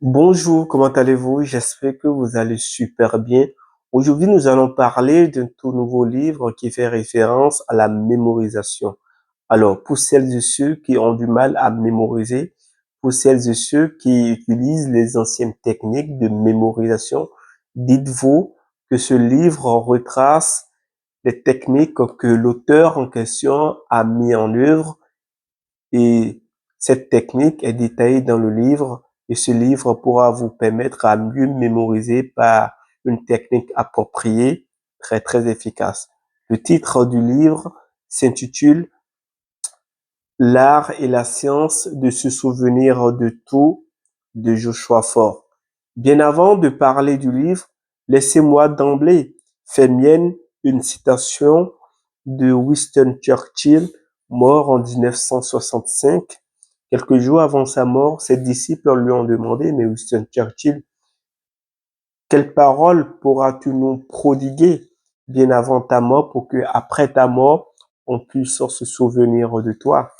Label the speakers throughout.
Speaker 1: Bonjour, comment allez-vous? J'espère que vous allez super bien. Aujourd'hui, nous allons parler d'un tout nouveau livre qui fait référence à la mémorisation. Alors, pour celles et ceux qui ont du mal à mémoriser, pour celles et ceux qui utilisent les anciennes techniques de mémorisation, dites-vous que ce livre retrace les techniques que l'auteur en question a mis en œuvre et cette technique est détaillée dans le livre et ce livre pourra vous permettre à mieux mémoriser par une technique appropriée, très très efficace. Le titre du livre s'intitule L'art et la science de se souvenir de tout de Joshua Ford. Bien avant de parler du livre, laissez-moi d'emblée faire mienne une citation de Winston Churchill, mort en 1965. Quelques jours avant sa mort, ses disciples lui ont demandé, mais Winston Churchill, quelle parole pourras-tu nous prodiguer bien avant ta mort pour que après ta mort, on puisse se souvenir de toi?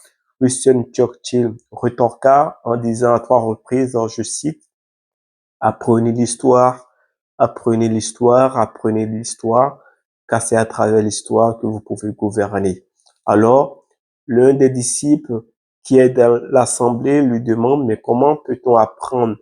Speaker 1: Winston Churchill retorqua en disant à trois reprises, je cite, apprenez l'histoire, apprenez l'histoire, apprenez l'histoire, car c'est à travers l'histoire que vous pouvez gouverner. Alors, l'un des disciples qui est dans l'assemblée lui demande, mais comment peut-on apprendre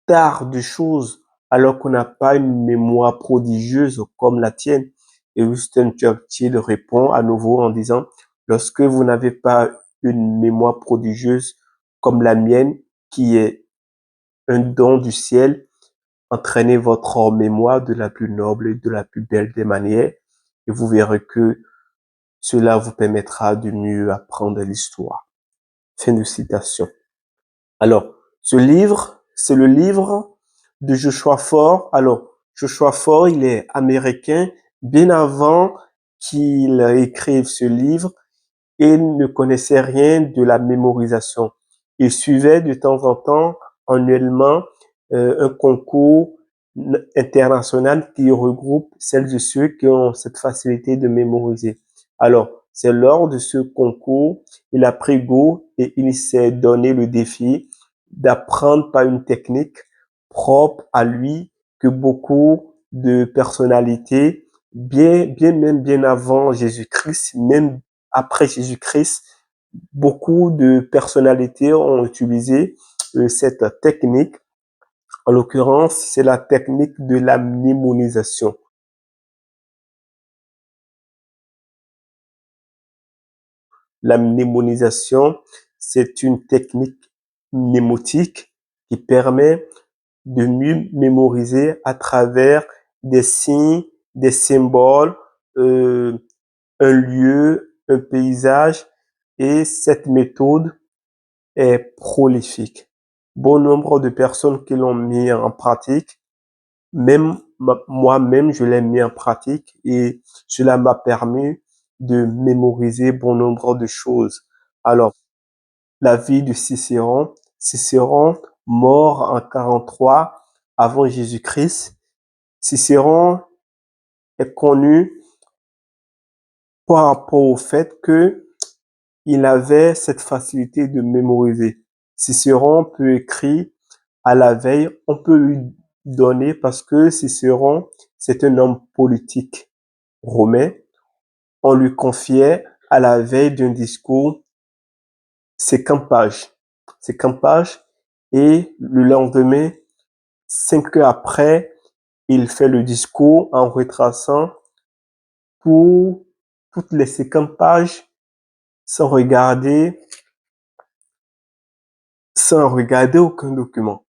Speaker 1: tard de choses alors qu'on n'a pas une mémoire prodigieuse comme la tienne? Et Winston Churchill répond à nouveau en disant, lorsque vous n'avez pas une mémoire prodigieuse comme la mienne, qui est un don du ciel, entraînez votre mémoire de la plus noble et de la plus belle des manières et vous verrez que cela vous permettra de mieux apprendre l'histoire. Fin de citation. Alors, ce livre, c'est le livre de Joshua Ford. Alors, Joshua Ford, il est américain. Bien avant qu'il écrive ce livre, il ne connaissait rien de la mémorisation. Il suivait de temps en temps, annuellement, un concours international qui regroupe celles et ceux qui ont cette facilité de mémoriser. Alors, c'est lors de ce concours, il a pris goût et il s'est donné le défi d'apprendre par une technique propre à lui que beaucoup de personnalités, bien avant Jésus-Christ, même après Jésus-Christ, beaucoup de personnalités ont utilisé cette technique. En l'occurrence, c'est la technique de la mnémonisation. La mnémonisation, c'est une technique mnémotique qui permet de mieux mémoriser à travers des signes, des symboles, euh, un lieu, un paysage. Et cette méthode est prolifique. Bon nombre de personnes qui l'ont mis en pratique, même moi-même, je l'ai mis en pratique et cela m'a permis de mémoriser bon nombre de choses. Alors, la vie de Cicéron, Cicéron, mort en 43 avant Jésus-Christ. Cicéron est connu par rapport au fait que il avait cette facilité de mémoriser. Cicéron peut écrire à la veille, on peut lui donner parce que Cicéron, c'est un homme politique romain. On lui confiait à la veille d'un discours 50 pages. 50 pages et le lendemain, 5 heures après, il fait le discours en retraçant pour toutes les 50 pages sans regarder, sans regarder aucun document.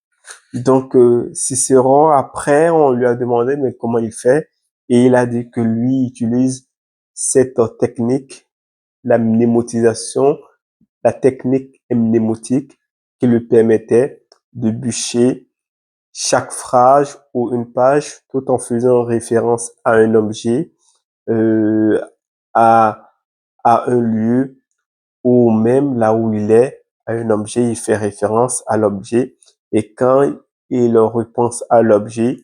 Speaker 1: Donc, Cicéron, après, on lui a demandé, mais comment il fait? Et il a dit que lui utilise cette technique, la mnémotisation, la technique mnémotique qui lui permettait de bûcher chaque phrase ou une page tout en faisant référence à un objet, euh, à, à un lieu ou même là où il est, à un objet, il fait référence à l'objet. Et quand il repense à l'objet,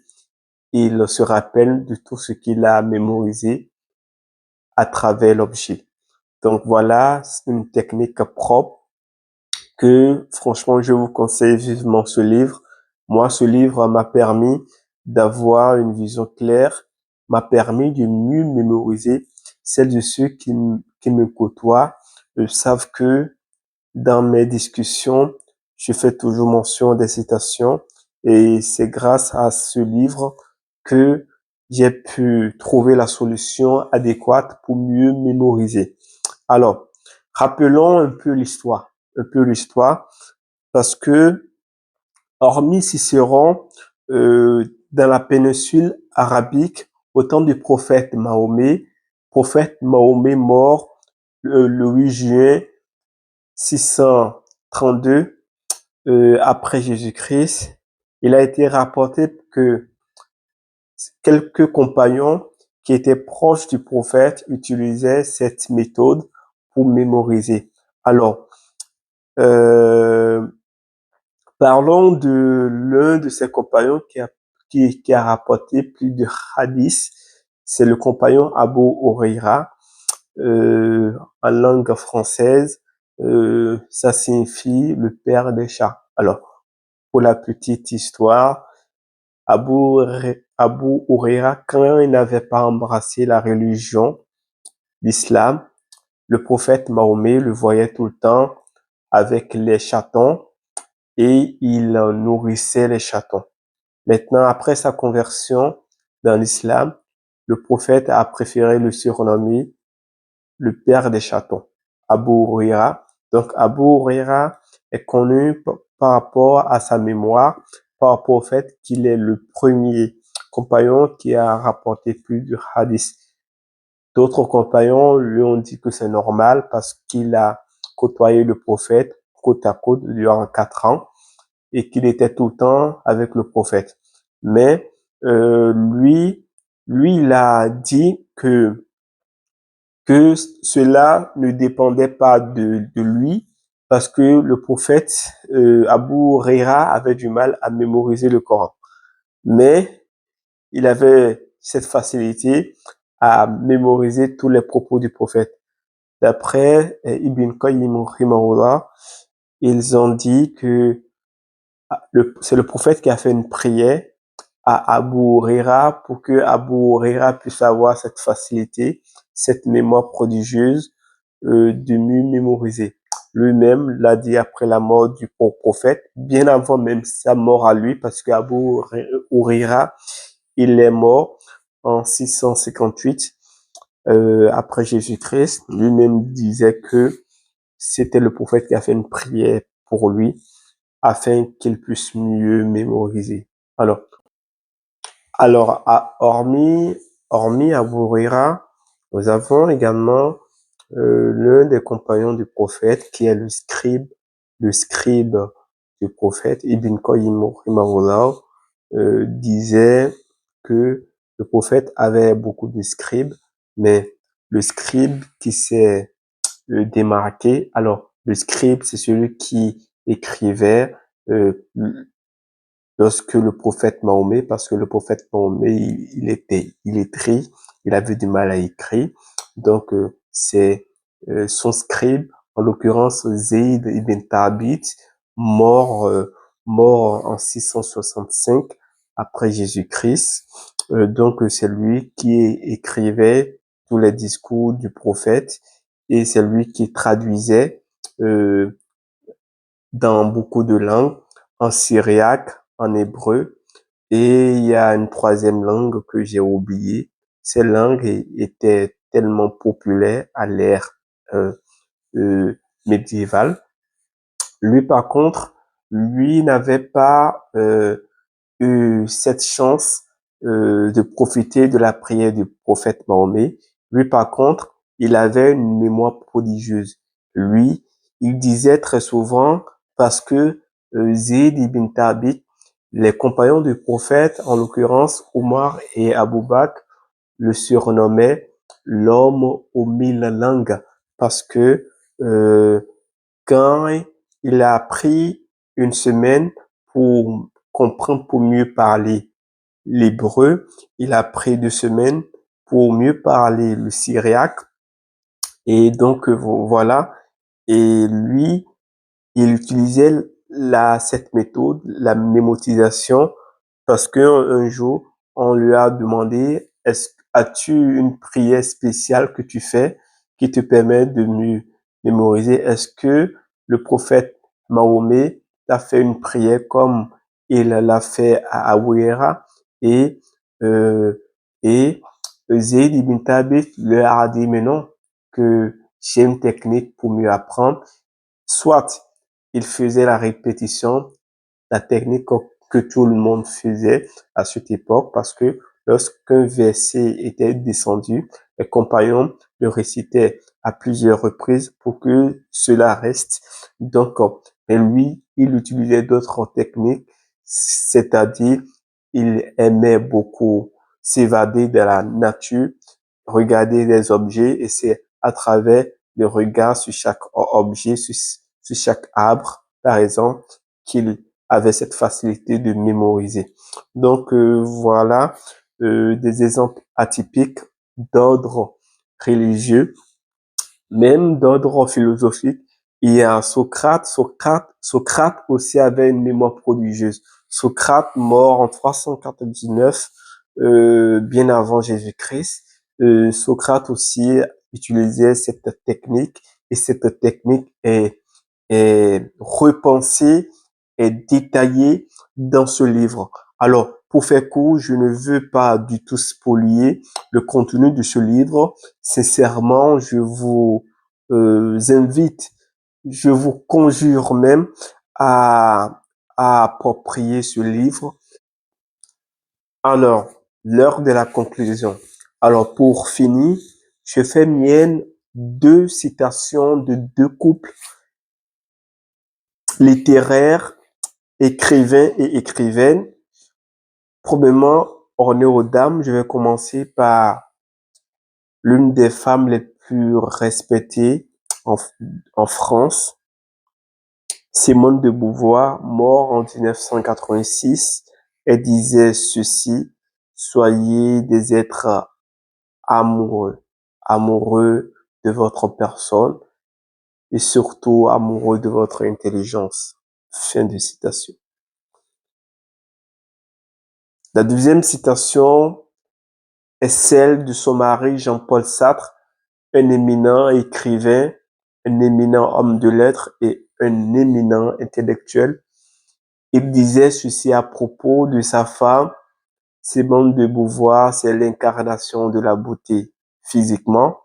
Speaker 1: il se rappelle de tout ce qu'il a mémorisé à travers l'objet. Donc voilà, c'est une technique propre que franchement, je vous conseille vivement ce livre. Moi, ce livre m'a permis d'avoir une vision claire, m'a permis de mieux mémoriser. Celles de ceux qui me côtoient savent que dans mes discussions, je fais toujours mention des citations et c'est grâce à ce livre que j'ai pu trouver la solution adéquate pour mieux mémoriser. Alors, rappelons un peu l'histoire, parce que hormis Cicéron, dans la péninsule arabique, au temps du prophète Mahomet mort le 8 juin 632 après Jésus-Christ, il a été rapporté que quelques compagnons qui étaient proches du prophète utilisaient cette méthode pour mémoriser. Alors, euh, parlons de l'un de ses compagnons qui a rapporté plus de hadiths. C'est le compagnon Abu Huraira. En langue française, ça signifie le père des chats. Alors, pour la petite histoire, Abu Huraira, quand il n'avait pas embrassé la religion, l'islam, le prophète Mahomet le voyait tout le temps avec les chatons et il nourrissait les chatons. Maintenant, après sa conversion dans l'islam, le prophète a préféré le surnommer le père des chatons, Abu Huraira. Donc, Abu Huraira est connu par rapport à sa mémoire, par rapport au fait qu'il est le premier compagnon qui a rapporté plus de hadiths. D'autres compagnons lui ont dit que c'est normal parce qu'il a côtoyé le prophète côte à côte durant 4 ans et qu'il était tout le temps avec le prophète. Mais lui, il a dit que cela ne dépendait pas de lui parce que le prophète Abu Huraira avait du mal à mémoriser le Coran. Mais il avait cette facilité à mémoriser tous les propos du prophète. D'après Ibn Qayyim rahimahullah, ils ont dit que c'est le prophète qui a fait une prière à Abu Huraira pour que Abu Huraira puisse avoir cette facilité, cette mémoire prodigieuse de mieux mémoriser. Lui-même l'a dit après la mort du prophète, bien avant même sa mort à lui, parce qu'Abu Huraira, il est mort en 658 après Jésus-Christ. Lui-même disait que c'était le prophète qui a fait une prière pour lui afin qu'il puisse mieux mémoriser. Alors, hormis Abu Huraira, nous avons également l'un des compagnons du prophète qui est le scribe du prophète, Ibn Qayyim rahimahullah, disait que le prophète avait beaucoup de scribes, mais le scribe qui s'est démarqué, alors le scribe, c'est celui qui écrivait lorsque le prophète Mahomet, parce que le prophète Mahomet, il était illettré, il avait du mal à écrire. Donc, c'est son scribe, en l'occurrence Zayd ibn Thabit, mort, mort en 665 après Jésus-Christ. Donc, c'est lui qui écrivait tous les discours du prophète et c'est lui qui traduisait dans beaucoup de langues, en syriaque, en hébreu, et il y a une troisième langue que j'ai oubliée. Ces langues étaient tellement populaires à l'ère euh, médiévale. Lui, par contre, lui n'avait pas eu cette chance de profiter de la prière du prophète Mahomet. Lui, par contre, il avait une mémoire prodigieuse. Lui, il disait très souvent, parce que Zayd ibn Thabit, les compagnons du prophète, en l'occurrence Omar et Abou Bakr, le surnommaient l'homme aux 1000 langues, parce que quand il a pris une semaine pour comprendre, pour mieux parler l'hébreu, il a pris 2 semaines pour mieux parler le syriaque. Et donc, voilà. Et lui, il utilisait cette méthode, la mémotisation, parce qu'un jour, on lui a demandé, as-tu une prière spéciale que tu fais qui te permet de mieux mémoriser? Est-ce que le prophète Mahomet t'a fait une prière comme il l'a fait à Houéra? Et, euh, et Zayd ibn Thabit leur a dit, mais non, que j'ai une technique pour mieux apprendre. Soit il faisait la répétition, la technique que tout le monde faisait à cette époque, parce que lorsqu'un verset était descendu, les compagnons le récitaient à plusieurs reprises pour que cela reste. Donc, mais lui, il utilisait d'autres techniques, c'est-à-dire il aimait beaucoup s'évader de la nature, regarder les objets, et c'est à travers le regard sur chaque objet, sur chaque arbre, par exemple, qu'il avait cette facilité de mémoriser. Donc voilà des exemples atypiques d'ordre religieux, même d'ordre philosophique. Il y a Socrate. Socrate aussi avait une mémoire prodigieuse. Socrate, mort en 399, bien avant Jésus-Christ. Socrate aussi utilisait cette technique, et cette technique est repensée, est détaillée dans ce livre. Alors, pour faire court, je ne veux pas du tout spolier le contenu de ce livre. Sincèrement, je vous invite, je vous conjure même à, à approprier ce livre. Alors, l'heure de la conclusion. Alors, pour finir, je fais mienne deux citations de deux couples littéraires, écrivains et écrivaines. Premièrement, honneur aux dames, je vais commencer par l'une des femmes les plus respectées en, en France, Simone de Beauvoir, mort en 1986. Elle disait ceci: soyez des êtres amoureux, amoureux de votre personne et surtout amoureux de votre intelligence. Fin de citation. La deuxième citation est celle de son mari Jean-Paul Sartre, un éminent écrivain, un éminent homme de lettres et un éminent intellectuel. Il disait ceci à propos de sa femme: Simone de Beauvoir, c'est l'incarnation de la beauté physiquement,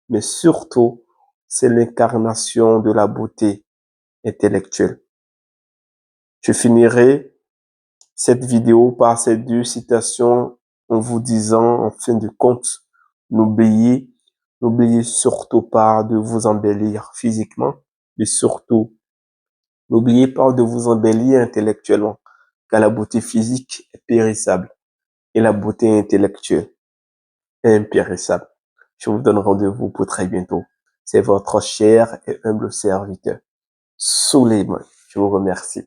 Speaker 1: mais surtout, c'est l'incarnation de la beauté intellectuelle. Je finirai cette vidéo par ces deux citations en vous disant, en fin de compte, n'oubliez, n'oubliez surtout pas de vous embellir physiquement, mais surtout, n'oubliez pas de vous embellir intellectuellement, car la beauté physique est périssable et la beauté intellectuelle est impérissable. Je vous donne rendez-vous pour très bientôt. C'est votre cher et humble serviteur, Souleymane. Je vous remercie.